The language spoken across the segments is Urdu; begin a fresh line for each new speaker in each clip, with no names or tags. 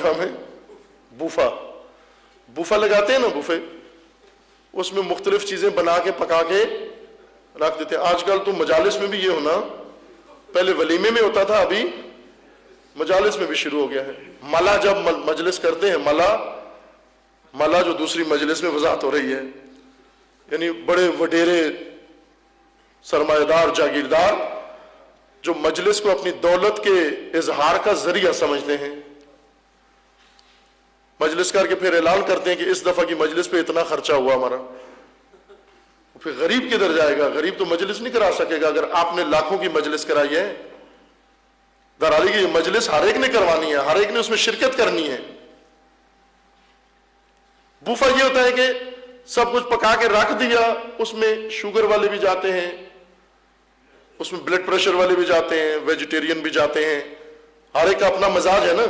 نام ہے بوفا. بوفا لگاتے ہیں نا, بوفے, اس میں مختلف چیزیں بنا کے پکا کے رکھ دیتے ہیں. آج کل تو مجالس میں بھی یہ ہونا, پہلے ولیمے میں ہوتا تھا, ابھی مجالس میں بھی شروع ہو گیا ہے. ملا جب مجلس کرتے ہیں, ملا جو دوسری مجلس میں وضاحت ہو رہی ہے, یعنی بڑے وڈیرے سرمایہ دار جاگیردار جو مجلس کو اپنی دولت کے اظہار کا ذریعہ سمجھتے ہیں, مجلس کر کے پھر اعلان کرتے ہیں کہ اس دفعہ کی مجلس پہ اتنا خرچہ ہوا ہمارا. پھر غریب کدھر جائے گا؟ غریب تو مجلس نہیں کرا سکے گا اگر آپ نے لاکھوں کی مجلس کرائی ہے. درالی کی مجلس ہر ایک نے کروانی ہے, ہر ایک نے اس میں شرکت کرنی ہے. بوفا یہ ہوتا ہے کہ سب کچھ پکا کے رکھ دیا, اس میں شوگر والے بھی جاتے ہیں, اس میں بلڈ پریشر والے بھی جاتے ہیں, ویجیٹیرین بھی جاتے ہیں, ہر ایک کا اپنا مزاج ہے نا.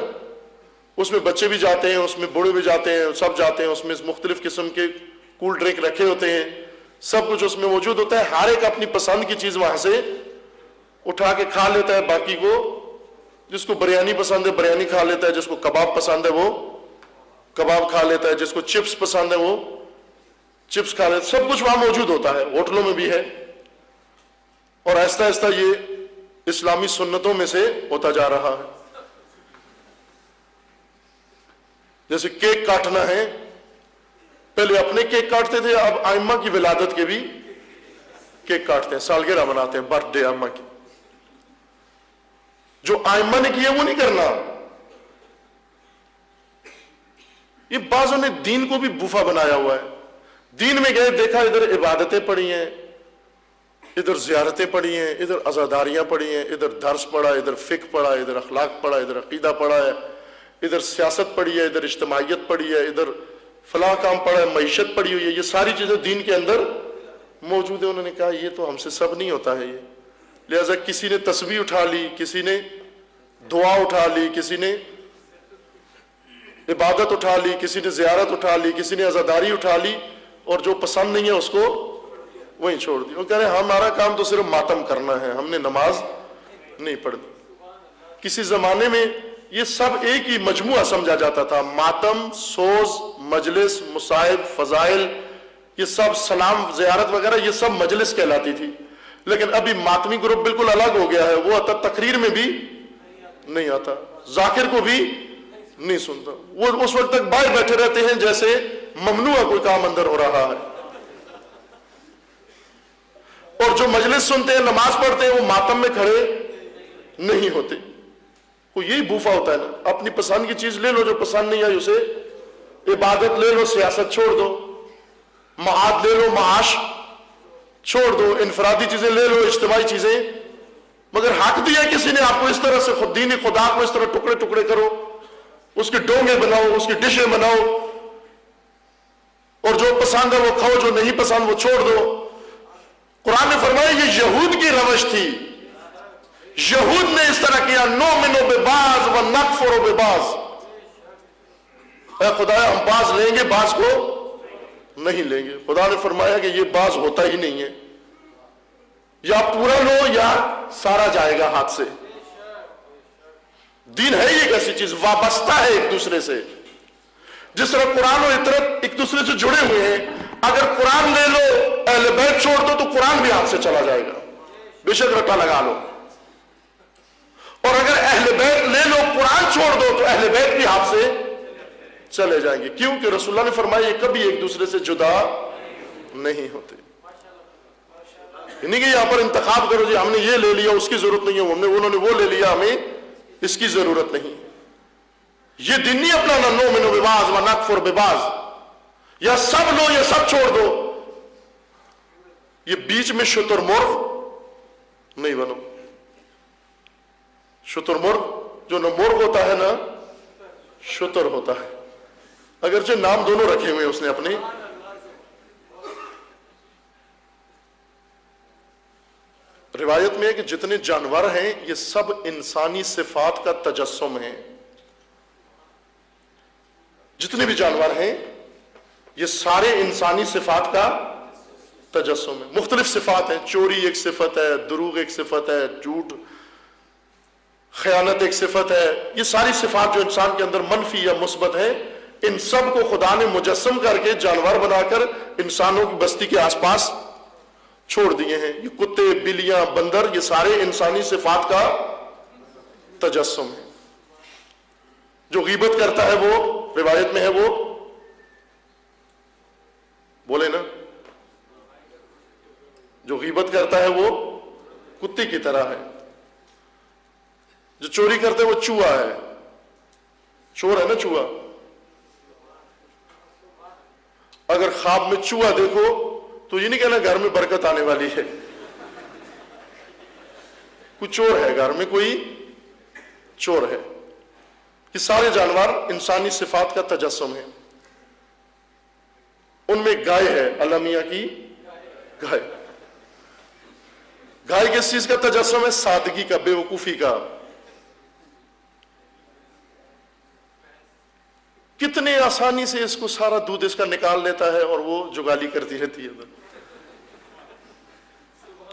اس میں بچے بھی جاتے ہیں, اس میں بوڑھے بھی جاتے ہیں, سب جاتے ہیں. اس میں مختلف قسم کے کول ڈرنک رکھے ہوتے ہیں, سب کچھ اس میں موجود ہوتا ہے. ہر ایک اپنی پسند کی چیز وہاں سے اٹھا کے کھا لیتا ہے. باقی کو جس کو بریانی پسند ہے بریانی کھا لیتا ہے, جس کو کباب پسند ہے وہ کباب کھا لیتا ہے, جس کو چپس پسند ہے وہ چپس کھا لیتا ہے. سب کچھ وہاں موجود ہوتا ہے, ہوٹلوں میں بھی ہے. اور آہستہ آہستہ یہ اسلامی سنتوں میں سے ہوتا جا رہا ہے. جیسے کیک کاٹنا ہے, پہلے اپنے کیک کاٹتے تھے, اب ائمہ کی ولادت کے بھی کیک کاٹتے ہیں, سالگرہ مناتے ہیں, برتھ ڈے ائمہ کی. جو ائمہ نے کیا وہ نہیں کرنا. یہ بعضوں نے دین کو بھی بوفا بنایا ہوا ہے. دین میں گئے, دیکھا ادھر عبادتیں پڑھی ہیں, ادھر زیارتیں پڑھی ہیں, ادھر عزاداریاں پڑھی ہیں, ادھر درس پڑھا, ادھر فقہ پڑھا, ادھر اخلاق پڑھا, ادھر عقیدہ پڑھا ہے, ادھر سیاست پڑھی ہے, ادھر اجتماعیت پڑھی ہے, ادھر فلاں کام پڑھا ہے, معیشت پڑھی ہوئی ہے. یہ ساری چیزیں دین کے اندر موجود ہیں. انہوں نے کہا یہ تو ہم سے سب نہیں ہوتا ہے یہ, لہذا کسی نے تسبیح اٹھا لی, کسی نے دعا اٹھا لی, کسی نے عبادت اٹھا لی, کسی نے زیارت اٹھا لی, کسی نے عزاداری اٹھا لی, اور جو پسند نہیں ہے اس کو وہیں چھوڑ دی. وہ کہہ رہے ہیں ہمارا کام تو صرف ماتم کرنا ہے, ہم نے نماز نہیں پڑھنی. کسی زمانے میں یہ سب ایک ہی مجموعہ سمجھا جاتا تھا. ماتم, سوز, مجلس, مصائب, فضائل, یہ سب سلام, زیارت وغیرہ یہ سب مجلس کہلاتی تھی. لیکن ابھی ماتمی گروپ بالکل الگ ہو گیا ہے. وہ آتا تقریر میں بھی نہیں آتا, ذاکر کو بھی نہیں سنتا, وہ اس وقت تک باہر بیٹھے رہتے ہیں جیسے ممنوع کوئی کام اندر ہو رہا ہے. اور جو مجلس سنتے ہیں, نماز پڑھتے ہیں, وہ ماتم میں کھڑے نہیں ہوتے. وہ یہی بوفا ہوتا ہے نا, اپنی پسند کی چیز لے لو, جو پسند نہیں آئی اسے عبادت لے لو, سیاست چھوڑ دو, معاد لے لو, معاش چھوڑ دو, انفرادی چیزیں لے لو, اجتماعی چیزیں. مگر حق دیا کسی نے آپ کو اس طرح سے, خود دین خدا کو اس طرح ٹکڑے ٹکڑے کرو, اس کے ڈونگے بناؤ, اس کی ڈشیں بناؤ, اور جو پسند ہے وہ کھاؤ, جو نہیں پسند وہ چھوڑ دو. قرآن نے فرمایا یہ یہود کی روش تھی, یہود نے اس طرح کیا, نؤمن ببعض ونکفر ببعض. اے خدایا ہم بعض لیں گے, بعض کو نہیں لیں گے. خدا نے فرمایا کہ یہ بعض ہوتا ہی نہیں ہے, یا پورا لو یا سارا جائے گا ہاتھ سے. دین ہے یہ ایک ایسی چیز وابستہ ہے ایک دوسرے سے, جس طرح قرآن و اطرت ایک دوسرے سے جڑے ہوئے ہیں. اگر قرآن لے لو, اہل بیت چھوڑ دو, تو قرآن بھی ہاتھ سے چلا جائے گا, بے شک رٹا لگا لو. اور اگر اہل بیت لے لو, قرآن چھوڑ دو, تو اہل بیت بھی ہاتھ سے چلے جائیں گے. کیونکہ رسول اللہ نے فرمایا یہ کبھی ایک دوسرے سے جدا نہیں ہوتے. نہیں کہ یہاں پر انتخاب کرو, جی ہم نے یہ لے لیا, اس کی ضرورت نہیں ہے, انہوں نے وہ لے لیا, ہمیں اس کی ضرورت نہیں. یہ دین نہیں اپنانا, نؤمن ببعض ونکفر ببعض, یا سب لو یا سب چھوڑ دو. یہ بیچ میں شتر مرغ نہیں بنو. شتر مرغ جو نہ مرغ ہوتا ہے نہ شتر ہوتا ہے, اگرچہ نام دونوں رکھے ہوئے اس نے اپنے. روایت میں ہے کہ جتنے جانور ہیں یہ سب انسانی صفات کا تجسم ہیں. جتنے بھی جانور ہیں یہ سارے انسانی صفات کا تجسم ہے. مختلف صفات ہیں, چوری ایک صفت ہے, دروغ ایک صفت ہے, جھوٹ, خیانت ایک صفت ہے. یہ ساری صفات جو انسان کے اندر منفی یا مثبت ہیں، ان سب کو خدا نے مجسم کر کے جانور بنا کر انسانوں کی بستی کے آس پاس چھوڑ دیے ہیں. یہ کتے، بلیاں، بندر، یہ سارے انسانی صفات کا تجسم ہے. جو غیبت کرتا ہے وہ روایت میں ہے وہ بولے نا، جو غیبت کرتا ہے وہ کتے کی طرح ہے. جو چوری کرتا ہے وہ چوہا ہے. چور ہے نا چوہا. اگر خواب میں چوہا دیکھو تو یہ نہیں کہنا گھر میں برکت آنے والی ہے. کوئی چور ہے گھر میں، کوئی چور ہے. یہ سارے جانور انسانی صفات کا تجسم ہے. ان میں گائے ہے، اللہ میاں کی گائے. گائے کس چیز کا تجسم ہے؟ سادگی کا، بے وقوفی کا. کتنے آسانی سے اس کو سارا دودھ اس کا نکال لیتا ہے اور وہ جگالی کرتی رہتی ہے.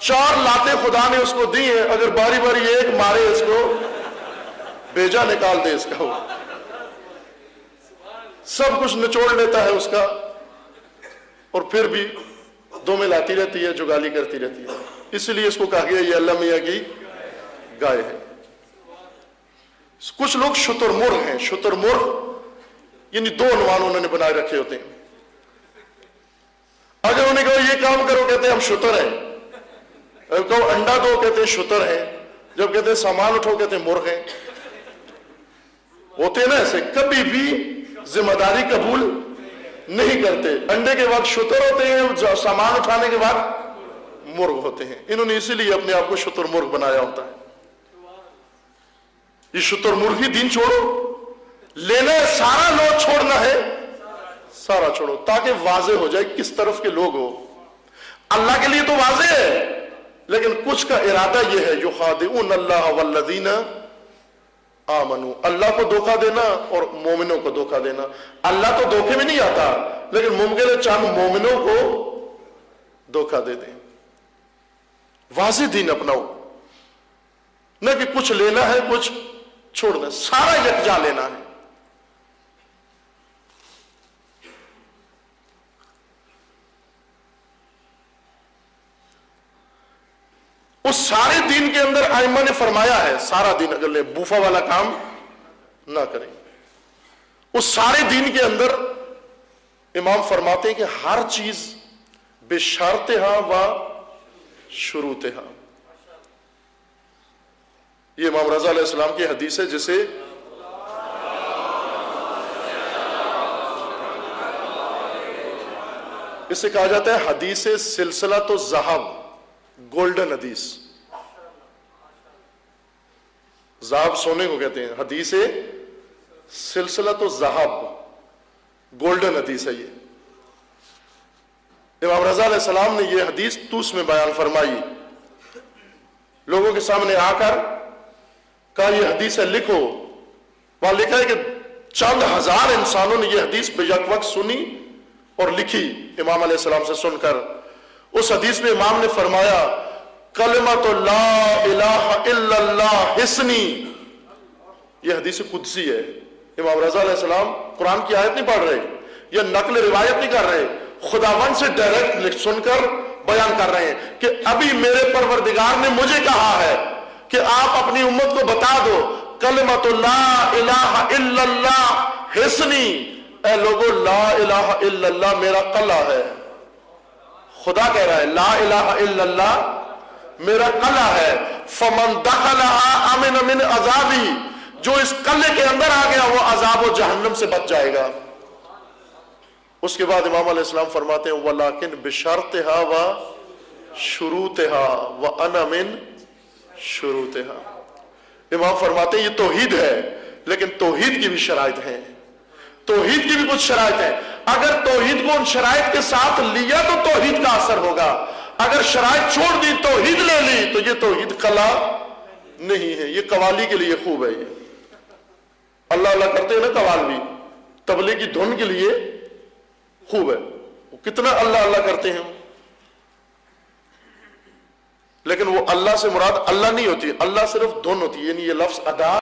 4 لاتیں خدا نے اس کو دی ہیں، اگر باری باری ایک مارے اس کو بیجا نکال دے اس کا، وہ سب کچھ نچوڑ لیتا ہے اس کا، اور پھر بھی دو میں لاتی رہتی ہے، جگالی کرتی رہتی ہے. اس لیے اس کو کہا گیا یہ اللہ میاں کی گائے ہے. کچھ لوگ شتر مرغ ہیں. شتر مرغ یعنی 2 عنوان انہوں نے بنائے رکھے ہوتے ہیں. اگر انہیں کہو یہ کام کرو کہتے ہیں ہم شتر ہیں. اگر کہو انڈا دو کہتے ہیں شتر ہیں. جب کہتے ہیں سامان اٹھو کہتے ہیں مرغ ہیں. ہوتے ہیں نا ایسے، کبھی بھی ذمہ داری قبول نہیں کرتے. انڈے کے وقت شتر ہوتے ہیں، سامان اٹھانے کے بعد مرغ ہوتے ہیں. انہوں نے اسی لیے اپنے آپ کو شتر مرغ بنایا ہوتا ہے. یہ شتر مرغی دین چھوڑو، لینا ہے سارا، لو چھوڑنا ہے سارا چھوڑو، تاکہ واضح ہو جائے کس طرف کے لوگ ہو. اللہ کے لیے تو واضح ہے، لیکن کچھ کا ارادہ یہ ہے یخادعون اللہ والذین آمنوا، اللہ کو دھوکہ دینا اور مومنوں کو دھوکہ دینا. اللہ تو دھوکے میں نہیں آتا، لیکن ممکن ہے چند مومنوں کو دھوکہ دے دیں. واضح دین اپناؤ، نہ کہ کچھ لینا ہے کچھ چھوڑنا، سارا یکجا لینا ہے. اس سارے دین کے اندر ائمہ نے فرمایا ہے، سارا دین اگر لے بوفا والا کام نہ کریں. اس سارے دین کے اندر امام فرماتے ہیں کہ ہر چیز بشرطہا و شروطہا. یہ امام رضا علیہ السلام کی حدیث ہے جسے اسے کہا جاتا ہے حدیث سلسلہ تو ذہب، گولڈن حدیث. ذہب سونے کو کہتے ہیں، حدیث سلسلہ تو ذہب، گولڈن حدیث ہے. یہ امام رضا علیہ السلام نے یہ حدیث توس میں بیان فرمائی. لوگوں کے سامنے آ کر کہا یہ حدیث ہے لکھو. وہاں لکھا ہے کہ چند ہزار انسانوں نے یہ حدیث بیک وقت سنی اور لکھی امام علیہ السلام سے سن کر. اس حدیث میں امام نے فرمایا کلمۃ لا الہ الا اللہ حسنی. یہ حدیث قدسی ہے. امام رضا علیہ السلام قرآن کی آیت نہیں پڑھ رہے، یہ نقل روایت نہیں کر رہے، خداوند سے ڈائریکٹ سن کر بیان کر رہے ہیں کہ ابھی میرے پروردگار نے مجھے کہا ہے کہ آپ اپنی امت کو بتا دو کلمۃ لا الہ الا اللہ حسنی. اے لوگو، لا الہ الا اللہ میرا قلعہ ہے. خدا کہہ رہا ہے لا الہ الا اللہ میرا قلعہ ہے. فمن دخلها امن من عذابی، جو اس قلعے کے اندر آ گیا وہ عذاب و جہنم سے بچ جائے گا. اس کے بعد امام علیہ السلام فرماتے ہیں ولیکن بشرطہا و شروطہا وانا من شروطہا. امام فرماتے ہیں یہ توحید ہے، لیکن توحید کی بھی شرائط ہیں. توحید کی بھی کچھ شرائط ہیں. اگر توحید کو ان شرائط کے ساتھ لیا تو توحید کا اثر ہوگا. اگر شرائط چھوڑ دی، توحید لے لی، تو یہ توحید قلع نہیں ہے. یہ قوالی کے لیے خوب ہے. یہ اللہ اللہ کرتے ہیں نا قوالوی، تبلے کی دھن کے لیے خوب ہے. وہ کتنا اللہ اللہ کرتے ہیں، لیکن وہ اللہ سے مراد اللہ نہیں ہوتی، اللہ صرف دھن ہوتی ہے، یعنی یہ لفظ ادا